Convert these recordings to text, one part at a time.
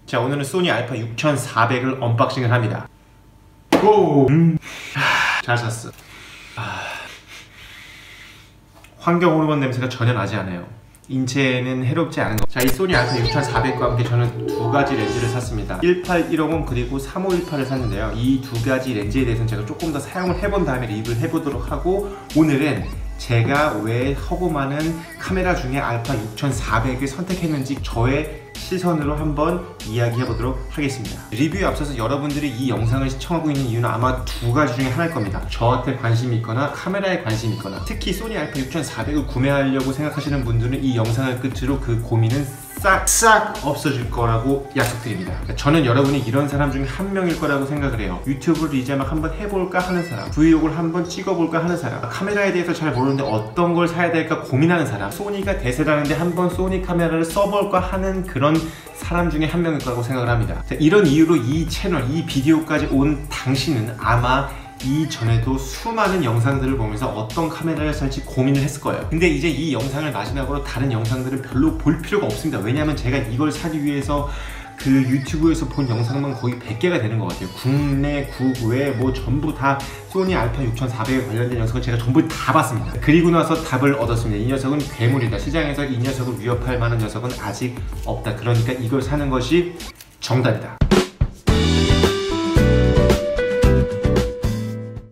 자, 오늘은 소니 알파 6400을 언박싱을 합니다. 고! 잘 샀어. 환경 호르몬 냄새가 전혀 나지 않아요. 인체에는 해롭지 않은 거. 자, 이 소니 알파 6400과 함께 저는 두 가지 렌즈를 샀습니다. 18150 그리고 3518을 샀는데요. 이 두 가지 렌즈에 대해서는 제가 조금 더 사용을 해본 다음에 리뷰를 해보도록 하고, 오늘은 제가 왜 허구 많은 카메라 중에 알파 6400을 선택했는지 저의 시선으로 한번 이야기해 보도록 하겠습니다. 리뷰에 앞서서 여러분들이 이 영상을 시청하고 있는 이유는 아마 두 가지 중에 하나일 겁니다. 저한테 관심이 있거나 카메라에 관심이 있거나, 특히 소니 알파 6400을 구매하려고 생각하시는 분들은 이 영상을 끝으로 그 고민은 싹 없어질 거라고 약속드립니다. 저는 여러분이 이런 사람 중에 한 명일 거라고 생각을 해요. 유튜브를 이제 막 한번 해볼까 하는 사람, 브이로그를 한번 찍어볼까 하는 사람, 카메라에 대해서 잘 모르는데 어떤 걸 사야 될까 고민하는 사람, 소니가 대세라는데 한번 소니 카메라를 써볼까 하는 그런 사람 중에 한 명일 거라고 생각을 합니다. 자, 이런 이유로 이 채널, 이 비디오까지 온 당신은 아마 이전에도 수많은 영상들을 보면서 어떤 카메라를 살지 고민을 했을 거예요. 근데 이제 이 영상을 마지막으로 다른 영상들은 별로 볼 필요가 없습니다. 왜냐하면 제가 이걸 사기 위해서 그 유튜브에서 본 영상만 거의 100개가 되는 것 같아요. 국내, 국외 뭐 전부 다 소니 알파 6400에 관련된 영상을 제가 전부 다 봤습니다. 그리고 나서 답을 얻었습니다. 이 녀석은 괴물이다. 시장에서 이 녀석을 위협할 만한 녀석은 아직 없다. 그러니까 이걸 사는 것이 정답이다.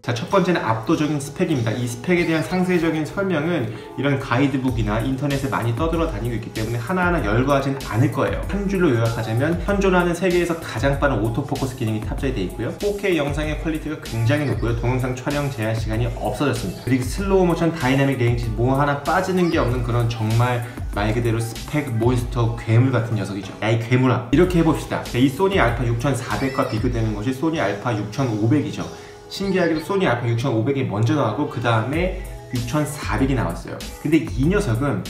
자, 첫 번째는 압도적인 스펙입니다. 이 스펙에 대한 상세적인 설명은 이런 가이드북이나 인터넷에 많이 떠돌아다니고 있기 때문에 하나하나 열거하진 않을 거예요. 한 줄로 요약하자면 현존하는 세계에서 가장 빠른 오토포커스 기능이 탑재되어 있고요. 4K 영상의 퀄리티가 굉장히 높고요. 동영상 촬영 제한 시간이 없어졌습니다. 그리고 슬로우 모션, 다이나믹 레인지 뭐 하나 빠지는 게 없는 그런 정말 말 그대로 스펙 몬스터 괴물 같은 녀석이죠. 야, 이 괴물아. 이렇게 해봅시다. 이 소니 알파 6400과 비교되는 것이 소니 알파 6500이죠. 신기하게도 소니 알파 6500이 먼저 나왔고 그 다음에 6400이 나왔어요. 근데 이 녀석은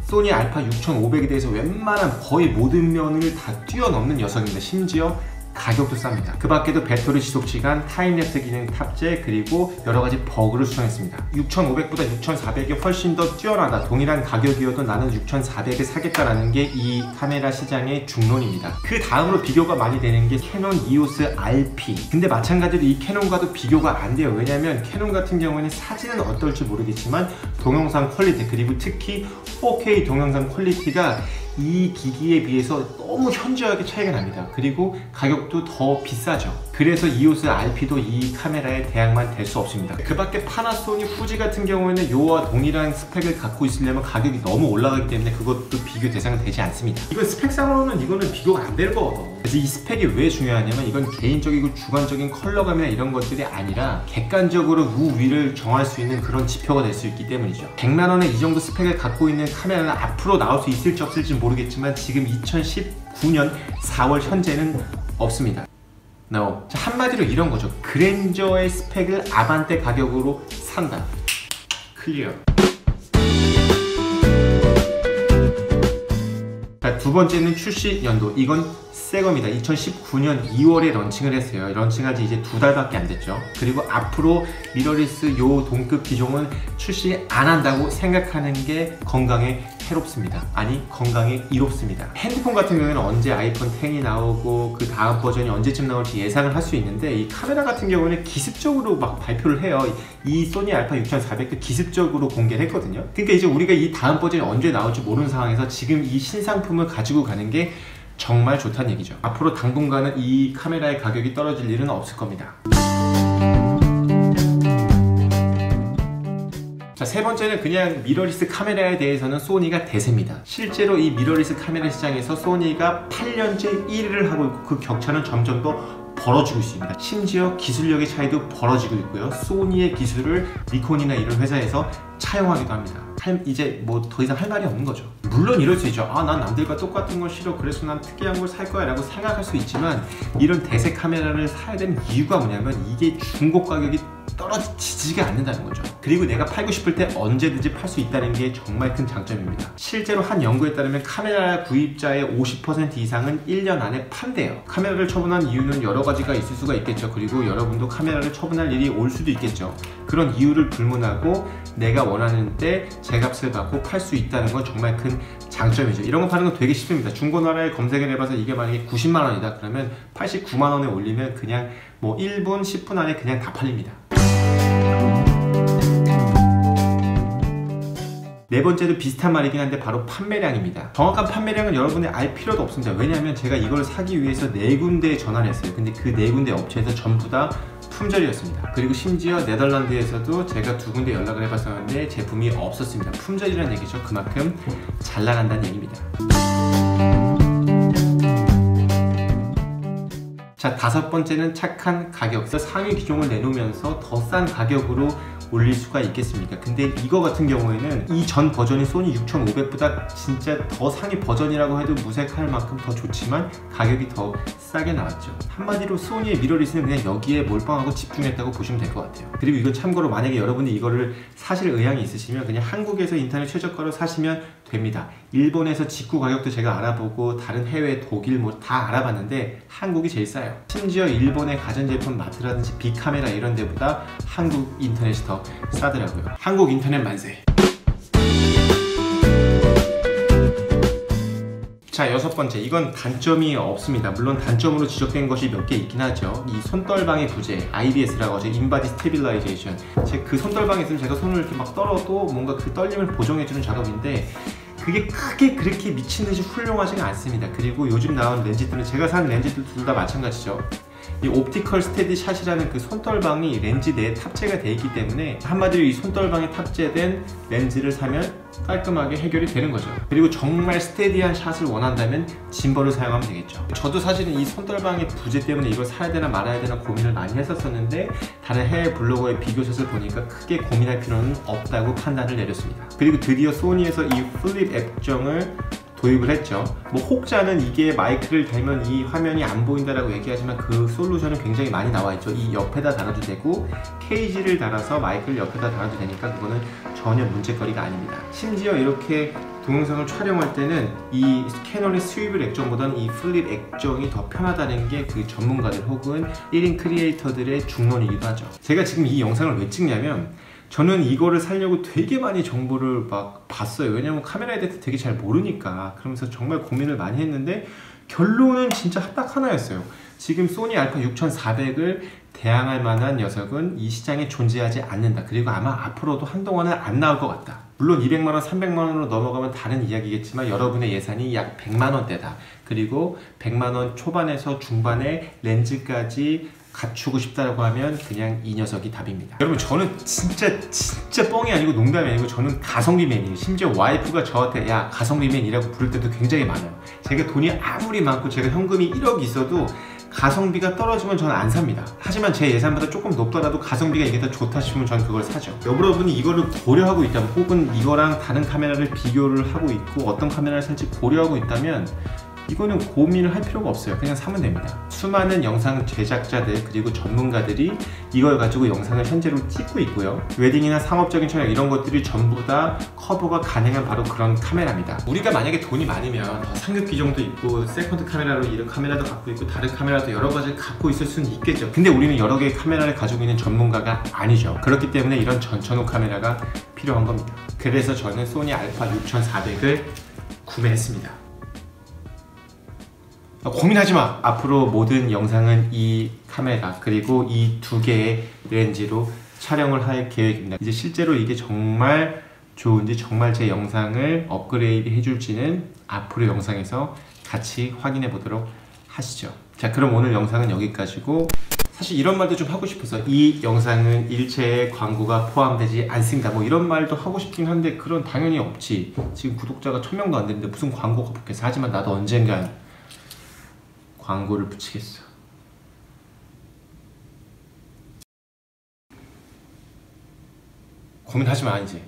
소니 알파 6500에 대해서 웬만한 거의 모든 면을 다 뛰어넘는 녀석입니다. 심지어 가격도 쌉니다. 그 밖에도 배터리 지속시간, 타임랩스 기능 탑재, 그리고 여러가지 버그를 수정했습니다. 6500보다 6400이 훨씬 더 뛰어나다. 동일한 가격이어도 나는 6400을 사겠다라는 게 이 카메라 시장의 중론입니다. 그 다음으로 비교가 많이 되는 게 캐논 EOS RP. 근데 마찬가지로 이 캐논과도 비교가 안 돼요. 왜냐면 캐논 같은 경우에는 사진은 어떨지 모르겠지만 동영상 퀄리티, 그리고 특히 4K 동영상 퀄리티가 이 기기에 비해서 너무 현저하게 차이가 납니다. 그리고 가격도 더 비싸죠. 그래서 EOS RP도 이 카메라에 대항만 될 수 없습니다. 그 밖에 파나소닉, 후지 같은 경우에는 요와 동일한 스펙을 갖고 있으려면 가격이 너무 올라가기 때문에 그것도 비교 대상은 되지 않습니다. 이건 스펙상으로는 이거는 비교가 안 될 거거든. 그래서 이 스펙이 왜 중요하냐면 이건 개인적이고 주관적인 컬러감이나 이런 것들이 아니라 객관적으로 우위를 정할 수 있는 그런 지표가 될 수 있기 때문이죠. 100만 원에 이 정도 스펙을 갖고 있는 카메라는 앞으로 나올 수 있을지 없을지 모르겠지만 지금 2019년 4월 현재는 없습니다. No. 자, 한마디로 이런 거죠. 그랜저의 스펙을 아반떼 가격으로 산다. 클리어. 자, 두 번째는 출시 연도. 이건 새 겁니다. 2019년 2월에 런칭을 했어요. 런칭한 지 이제 2달밖에 안 됐죠. 그리고 앞으로 미러리스 요 동급 기종은 출시 안 한다고 생각하는 게 건강에 해롭습니다. 아니, 건강에 이롭습니다. 핸드폰 같은 경우에는 언제 아이폰 10이 나오고 그 다음 버전이 언제쯤 나올지 예상을 할 수 있는데, 이 카메라 같은 경우는 기습적으로 막 발표를 해요. 이 소니 알파 6400도 기습적으로 공개를 했거든요. 그러니까 이제 우리가 이 다음 버전이 언제 나올지 모르는 상황에서 지금 이 신상품을 가지고 가는 게 정말 좋다는 얘기죠. 앞으로 당분간은 이 카메라의 가격이 떨어질 일은 없을 겁니다. 자, 세 번째는 그냥 미러리스 카메라에 대해서는 소니가 대세입니다. 실제로 이 미러리스 카메라 시장에서 소니가 8년째 1위를 하고 있고 그 격차는 점점 더 벌어지고 있습니다. 심지어 기술력의 차이도 벌어지고 있고요. 소니의 기술을 니콘이나 이런 회사에서 차용하기도 합니다. 이제 뭐 더 이상 할 말이 없는 거죠. 물론 이럴 수 있죠. 아, 난 남들과 똑같은 걸 싫어. 그래서 난 특이한 걸 살 거야 라고 생각할 수 있지만, 이런 대세 카메라를 사야 되는 이유가 뭐냐면 이게 중고 가격이 떨어지지가 않는다는 거죠. 그리고 내가 팔고 싶을 때 언제든지 팔 수 있다는 게 정말 큰 장점입니다. 실제로 한 연구에 따르면 카메라 구입자의 50% 이상은 1년 안에 판대요. 카메라를 처분한 이유는 여러 가지가 있을 수가 있겠죠. 그리고 여러분도 카메라를 처분할 일이 올 수도 있겠죠. 그런 이유를 불문하고 내가 원하는 때 제값을 받고 팔 수 있다는 건 정말 큰 장점이죠. 이런 거 파는 건 되게 쉽습니다. 중고나라에 검색을 해봐서 이게 만약에 90만 원이다 그러면 89만 원에 올리면 그냥 뭐 1분, 10분 안에 그냥 다 팔립니다. 네 번째도 비슷한 말이긴 한데 바로 판매량입니다. 정확한 판매량은 여러분이 알 필요도 없습니다. 왜냐하면 제가 이걸 사기 위해서 4군데에 전화를 했어요. 근데 그 4군데 업체에서 전부 다 품절이었습니다. 그리고 심지어 네덜란드에서도 제가 2군데 연락을 해봤었는데 제품이 없었습니다. 품절이라는 얘기죠. 그만큼 잘 나간다는 얘기입니다. 자, 5번째는 착한 가격. 상위 기종을 내놓으면서 더 싼 가격으로 올릴 수가 있겠습니까? 근데 이거 같은 경우에는 이전 버전인 소니 6500보다 진짜 더 상위 버전이라고 해도 무색할 만큼 더 좋지만 가격이 더 싸게 나왔죠. 한마디로 소니의 미러리스는 그냥 여기에 몰빵하고 집중했다고 보시면 될 것 같아요. 그리고 이건 참고로 만약에 여러분이 이거를 사실 의향이 있으시면 그냥 한국에서 인터넷 최저가로 사시면 됩니다. 일본에서 직구 가격도 제가 알아보고 다른 해외 독일 뭐 다 알아봤는데 한국이 제일 싸요. 심지어 일본의 가전제품 마트라든지 빅카메라 이런 데보다 한국 인터넷이 더 싸더라고요. 한국 인터넷 만세! 자, 6번째. 이건 단점이 없습니다. 물론 단점으로 지적된 것이 몇 개 있긴 하죠. 이 손떨방의 부재, IBS라고 하죠. 인바디 스테빌라이제이션. 그 손떨방이 있으면 제가 손을 이렇게 막 떨어도 뭔가 그 떨림을 보정해주는 작업인데 그게 크게 그렇게 미친듯이 훌륭하지가 않습니다. 그리고 요즘 나온 렌즈들은 제가 산 렌즈들 둘 다 마찬가지죠. 이 옵티컬 스테디 샷이라는 그 손떨방이 렌즈 내에 탑재가 되어 있기 때문에 한마디로 이 손떨방에 탑재된 렌즈를 사면 깔끔하게 해결이 되는 거죠. 그리고 정말 스테디한 샷을 원한다면 짐벌을 사용하면 되겠죠. 저도 사실은 이 손떨방의 부재 때문에 이걸 사야 되나 말아야 되나 고민을 많이 했었는데 다른 해외 블로거의 비교샷을 보니까 크게 고민할 필요는 없다고 판단을 내렸습니다. 그리고 드디어 소니에서 이 플립 액정을 도입을 했죠. 뭐 혹자는 이게 마이크를 달면 이 화면이 안 보인다라고 얘기하지만 그 솔루션은 굉장히 많이 나와 있죠. 이 옆에다 달아도 되고 케이지를 달아서 마이크를 옆에다 달아도 되니까 그거는 전혀 문제거리가 아닙니다. 심지어 이렇게 동영상을 촬영할 때는 이 캐논의 스위블 액정보다는 이 플립 액정이 더 편하다는 게 그 전문가들 혹은 1인 크리에이터들의 중론이기도 하죠. 제가 지금 이 영상을 왜 찍냐면 저는 이거를 사려고 되게 많이 정보를 막 봤어요. 왜냐면 카메라에 대해서 되게 잘 모르니까. 그러면서 정말 고민을 많이 했는데 결론은 진짜 딱 하나였어요. 지금 소니 알파 6400을 대항할 만한 녀석은 이 시장에 존재하지 않는다. 그리고 아마 앞으로도 한동안은 안 나올 것 같다. 물론 200만원, 300만원으로 넘어가면 다른 이야기겠지만 여러분의 예산이 약 100만원대다. 그리고 100만원 초반에서 중반에 렌즈까지 갖추고 싶다고 하면 그냥 이 녀석이 답입니다. 여러분 저는 진짜 뻥이 아니고 농담이 아니고 저는 가성비맨이에요. 심지어 와이프가 저한테 야 가성비맨이라고 부를 때도 굉장히 많아요. 제가 돈이 아무리 많고 제가 현금이 1억 있어도 가성비가 떨어지면 저는 안 삽니다. 하지만 제 예산보다 조금 높더라도 가성비가 이게 더 좋다 싶으면 저는 그걸 사죠. 여러분이 이거를 고려하고 있다면 혹은 이거랑 다른 카메라를 비교를 하고 있고 어떤 카메라를 살지 고려하고 있다면 이거는 고민을 할 필요가 없어요. 그냥 사면 됩니다. 수많은 영상 제작자들 그리고 전문가들이 이걸 가지고 영상을 현재로 찍고 있고요. 웨딩이나 상업적인 촬영 이런 것들이 전부 다 커버가 가능한 바로 그런 카메라입니다. 우리가 만약에 돈이 많으면 더 상급 기종도 있고 세컨드 카메라로 이런 카메라도 갖고 있고 다른 카메라도 여러 가지를 갖고 있을 수는 있겠죠. 근데 우리는 여러 개의 카메라를 가지고 있는 전문가가 아니죠. 그렇기 때문에 이런 전천후 카메라가 필요한 겁니다. 그래서 저는 소니 알파 6400을 구매했습니다. 고민하지 마! 앞으로 모든 영상은 이 카메라 그리고 이 2개의 렌즈로 촬영을 할 계획입니다. 이제 실제로 이게 정말 좋은지 정말 제 영상을 업그레이드 해줄지는 앞으로 영상에서 같이 확인해 보도록 하시죠. 자, 그럼 오늘 영상은 여기까지고 사실 이런 말도 좀 하고 싶어서 이 영상은 일체의 광고가 포함되지 않습니다. 뭐 이런 말도 하고 싶긴 한데 그런 당연히 없지. 지금 구독자가 1000명도 안 되는데 무슨 광고가 붙겠어. 하지만 나도 언젠간 광고를 붙이겠어. 고민하지 마 이제.